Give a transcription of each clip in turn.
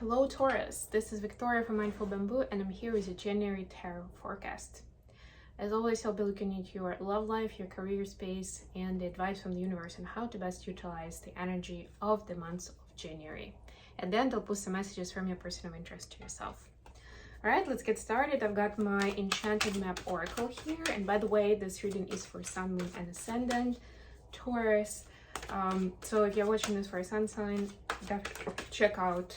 Hello Taurus, this is Victoria from Mindful Bamboo and I'm here with your January Tarot forecast. As always, I'll be looking at your love life, your career space, and the advice from the universe on how to best utilize the energy of the month of January. At the end, I'll put some messages from your person of interest to yourself. Alright, let's get started. I've got my Enchanted Map Oracle here, and by the way, this reading is for Sun, Moon, and Ascendant, Taurus. So if you're watching this for a sun sign, definitely check out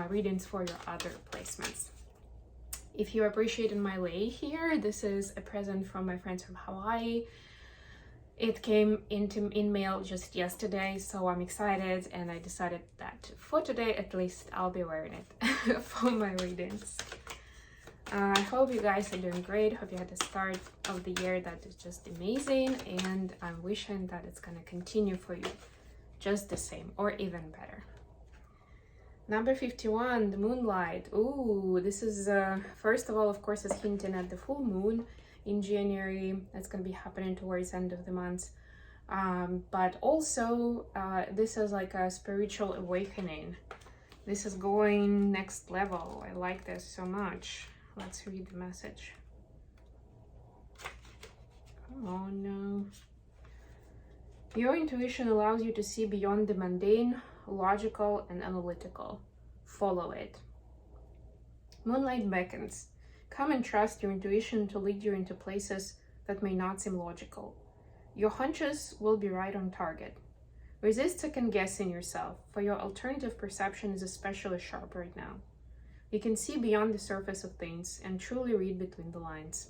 readings for your other placements. If you appreciated my lay here, this is a present from my friends from Hawaii. It came in mail just yesterday, so I'm excited, and I decided that for today at least I'll be wearing it for my readings. I hope you guys are doing great. Hope you had the start of the year that is just amazing, and I'm wishing that it's gonna continue for you just the same or even better. Number 51, the moonlight. Ooh, this is first of all, of course, is hinting at the full moon in January. That's going to be happening towards the end of the month. But also, this is like a spiritual awakening. This is going next level. I like this so much. Let's read the message. Oh no. Your intuition allows you to see beyond the mundane, logical and analytical. Follow it. Moonlight beckons. Come and trust your intuition to lead you into places that may not seem logical. Your hunches will be right on target. Resist second guessing yourself, for your alternative perception is especially sharp right now. You can see beyond the surface of things and truly read between the lines.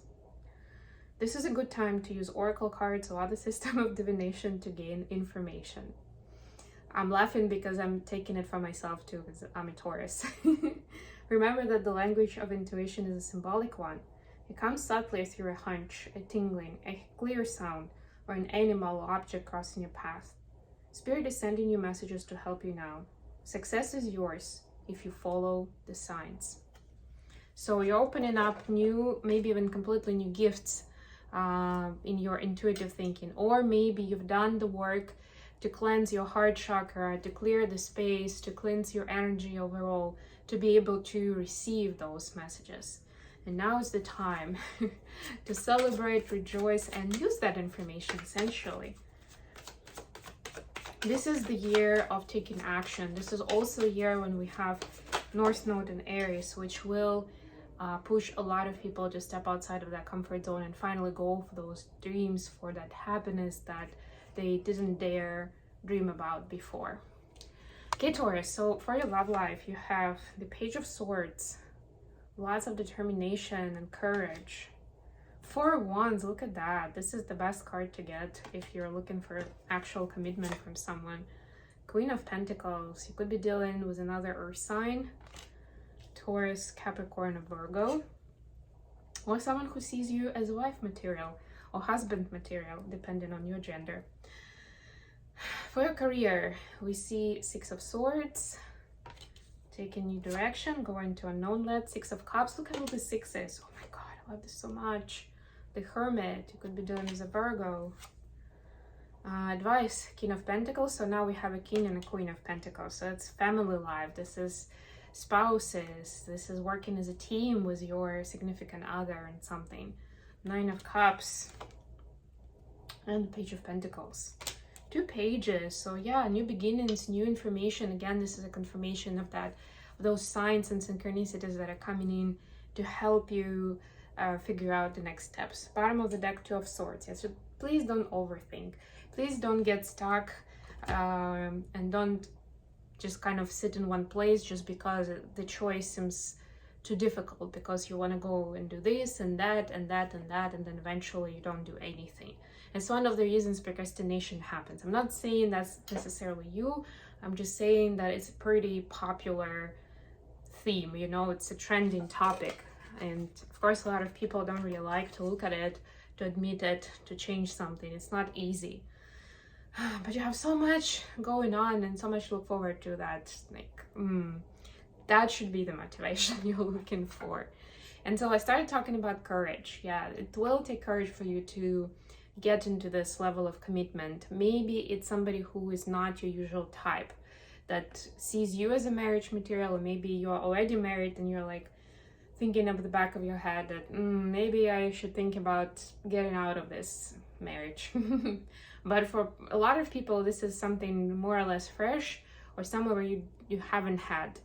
This is a good time to use oracle cards or other system of divination to gain information. I'm laughing because I'm taking it for myself too, because I'm a Taurus. Remember that the language of intuition is a symbolic one. It comes subtly through a hunch, a tingling, a clear sound, or an animal or object crossing your path. Spirit is sending you messages to help you now. Success is yours if you follow the signs. So you're opening up new, maybe even completely new gifts in your intuitive thinking, or maybe you've done the work to cleanse your heart chakra, to clear the space, to cleanse your energy overall, to be able to receive those messages. And now is the time to celebrate, rejoice, and use that information essentially. This is the year of taking action. This is also a year when we have North Node in Aries, which will push a lot of people to step outside of that comfort zone and finally go for those dreams, for that happiness that they didn't dare dream about before. Okay, Taurus, so for your love life, you have the Page of Swords, lots of determination and courage. Four of Wands, look at that. This is the best card to get if you're looking for actual commitment from someone. Queen of Pentacles, you could be dealing with another earth sign, Taurus, Capricorn, or Virgo, or someone who sees you as wife material or husband material, depending on your gender. For your career, we see Six of Swords, take a new direction, going to unknown land. Six of Cups, look at all the sixes. Oh my god, I love this so much. The Hermit, you could be dealing with a Virgo. Advice, King of Pentacles. So now we have a King and a Queen of Pentacles. So it's family life. This is spouses. This is working as a team with your significant other and something. Nine of Cups and Page of Pentacles. Two pages. So yeah, new beginnings, new information. Again, this is a confirmation of that, of those signs and synchronicities that are coming in to help you figure out the next steps. Bottom of the deck, Two of Swords. Yeah, so please don't overthink. Please don't get stuck and don't just kind of sit in one place just because the choice seems too difficult, because you want to go and do this and that and that and that, and then eventually you don't do anything. It's one of the reasons procrastination happens. I'm not saying that's necessarily you. I'm just saying that it's a pretty popular theme, you know, it's a trending topic. And of course, a lot of people don't really like to look at it, to admit it, to change something. It's not easy. But you have so much going on and so much to look forward to that, like, that should be the motivation you're looking for. And so I started talking about courage. Yeah, it will take courage for you to get into this level of commitment. Maybe it's somebody who is not your usual type. that sees you as a marriage material, or maybe you're already married and you're like thinking of the back of your head that maybe I should think about getting out of this marriage. But for a lot of people, this is something more or less fresh, or somewhere where you haven't had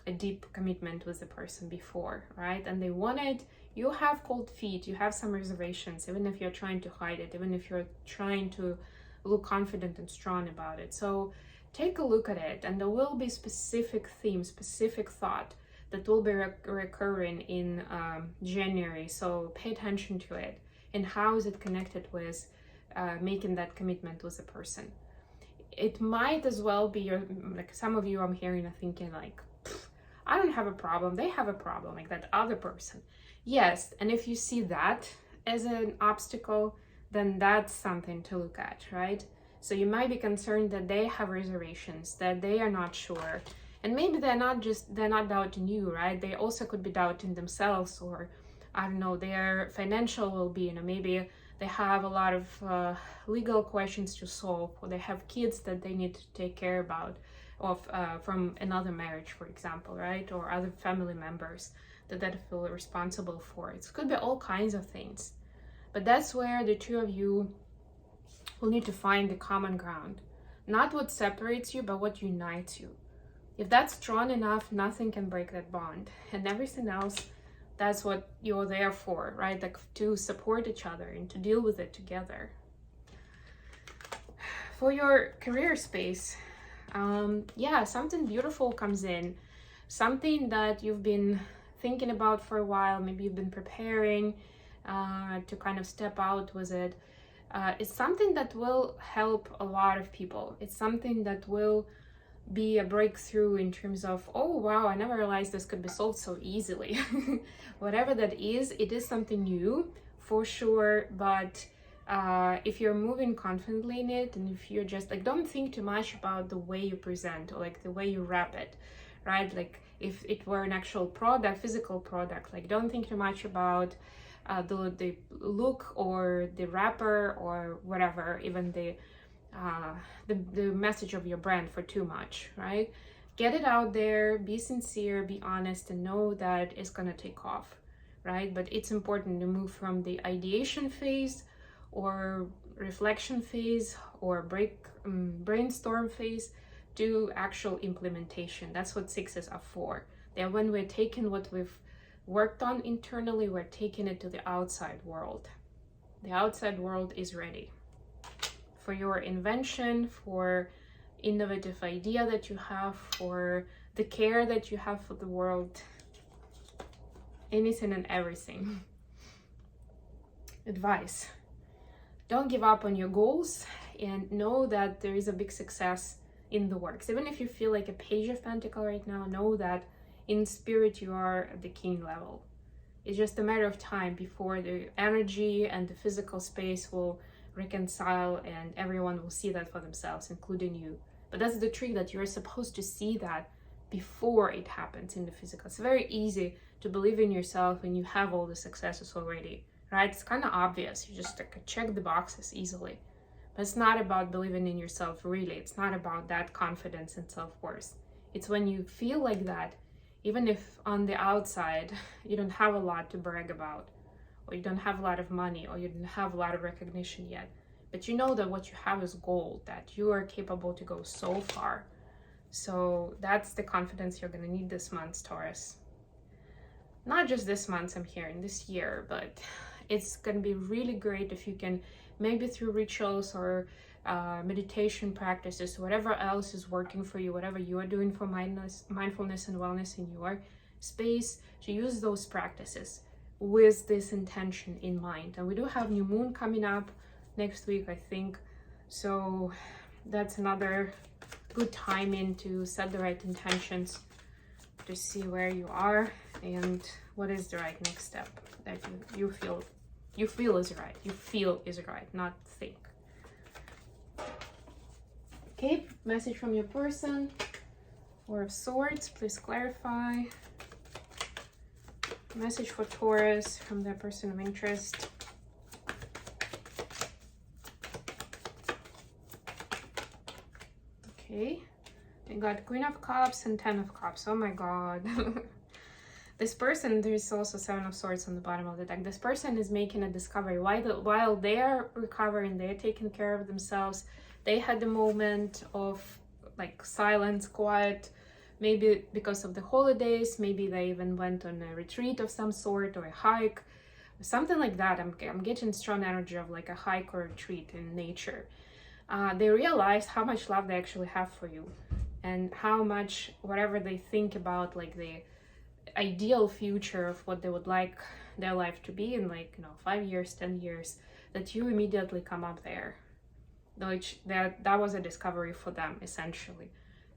a deep commitment with the person before, right? And they want it. You have cold feet, you have some reservations, even if you're trying to hide it, even if you're trying to look confident and strong about it. So take a look at it, and there will be specific themes, specific thought that will be recurring in January. So pay attention to it, and how is it connected with making that commitment with a person. It might as well be like some of you I'm hearing are thinking like, I don't have a problem, they have a problem, like that other person. Yes, and if you see that as an obstacle, then that's something to look at, right? So you might be concerned that they have reservations, that they are not sure. And maybe they're not doubting you, right? They also could be doubting themselves, or I don't know, their financial well-being, or maybe they have a lot of legal questions to solve, or they have kids that they need to take care about from another marriage, for example, right? Or other family members that they feel responsible for. It could be all kinds of things. But that's where the two of you will need to find the common ground. Not what separates you, but what unites you. If that's strong enough, nothing can break that bond. And everything else, that's what you're there for, right? Like to support each other and to deal with it together. For your career space, yeah, something beautiful comes in. Something that you've been thinking about for a while, maybe you've been preparing to kind of step out with it. It's something that will help a lot of people. It's something that will be a breakthrough in terms of, oh wow, I never realized this could be solved so easily. Whatever that is, it is something new for sure. But if you're moving confidently in it, and if you're just like, don't think too much about the way you present or like the way you wrap it, right? Like if it were an actual product, physical product, like don't think too much about the look or the wrapper or whatever, even the message of your brand for too much, right? Get it out there, be sincere, be honest, and know that it's gonna take off, right? But it's important to move from the ideation phase or reflection phase or brainstorm phase to actual implementation. That's what sixes are for. They're when we're taking what we've worked on internally, we're taking it to the outside world. The outside world is ready for your invention, for innovative idea that you have, for the care that you have for the world, anything and everything. Advice: don't give up on your goals, and know that there is a big success in the works. Even if you feel like a page of pentacle right now, know that in spirit you are at the king level. It's just a matter of time before the energy and the physical space will reconcile, and everyone will see that for themselves, including you. But that's the trick, that you're supposed to see that before it happens in the physical. It's very easy to believe in yourself when you have all the successes already, right? It's kind of obvious. You just like check the boxes easily. But it's not about believing in yourself, really. It's not about that confidence and self-worth. It's when you feel like that, even if on the outside you don't have a lot to brag about, or you don't have a lot of money, or you don't have a lot of recognition yet, but you know that what you have is gold, that you are capable to go so far. So that's the confidence you're going to need this month, Taurus. Not just this month, I'm hearing this year, but it's going to be really great if you can, maybe through rituals or meditation practices, whatever else is working for you, whatever you are doing for mindfulness and wellness in your space, to use those practices with this intention in mind. And we do have new moon coming up next week, I think, so that's another good timing to set the right intentions, to see where you are and what is the right next step that you feel is right. You feel is right, not think. Okay, message from your person. Four of Swords, please clarify. Message for Taurus from their person of interest. Okay, You got Queen of Cups and Ten of Cups. Oh my god. This person, there's also Seven of Swords on the bottom of the deck. This person is making a discovery. While they're recovering, they're taking care of themselves. They had the moment of like silence, quiet, maybe because of the holidays. Maybe they even went on a retreat of some sort or a hike, something like that. I'm getting strong energy of like a hike or a retreat in nature. They realize how much love they actually have for you, and how much whatever they think about like the ideal future of what they would like their life to be in, like, you know, 5 years, 10 years, that you immediately come up there. Which that was a discovery for them, essentially,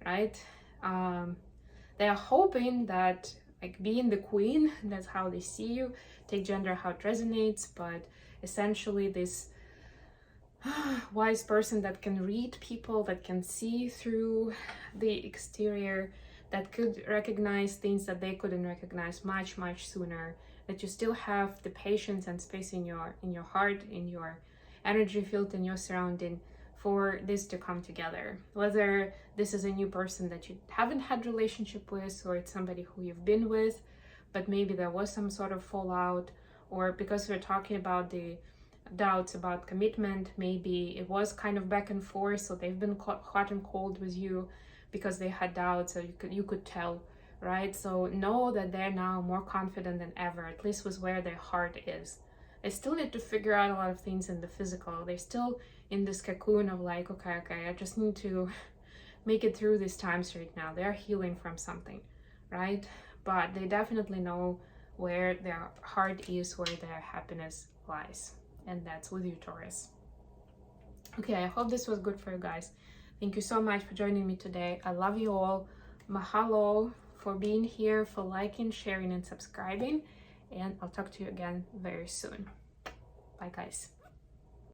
right? They are hoping that like being the queen, that's how they see you. Take gender how it resonates, but essentially this wise person that can read people, that can see through the exterior, that could recognize things that they couldn't recognize much sooner, that you still have the patience and space in your heart, in your energy field, in your surrounding, for this to come together. Whether this is a new person that you haven't had relationship with, or it's somebody who you've been with, but maybe there was some sort of fallout, or because we're talking about the doubts about commitment, maybe it was kind of back and forth, so they've been hot and cold with you because they had doubts, so you could tell, right? So know that they're now more confident than ever, at least with where their heart is. They still need to figure out a lot of things in the physical. They're still in this cocoon of like, okay, I just need to make it through these times right now. They're healing from something, right? But they definitely know where their heart is, where their happiness lies. And that's with you, Taurus. Okay, I hope this was good for you guys. Thank you so much for joining me today. I love you all. Mahalo for being here, for liking, sharing, and subscribing. And I'll talk to you again very soon. Bye, guys.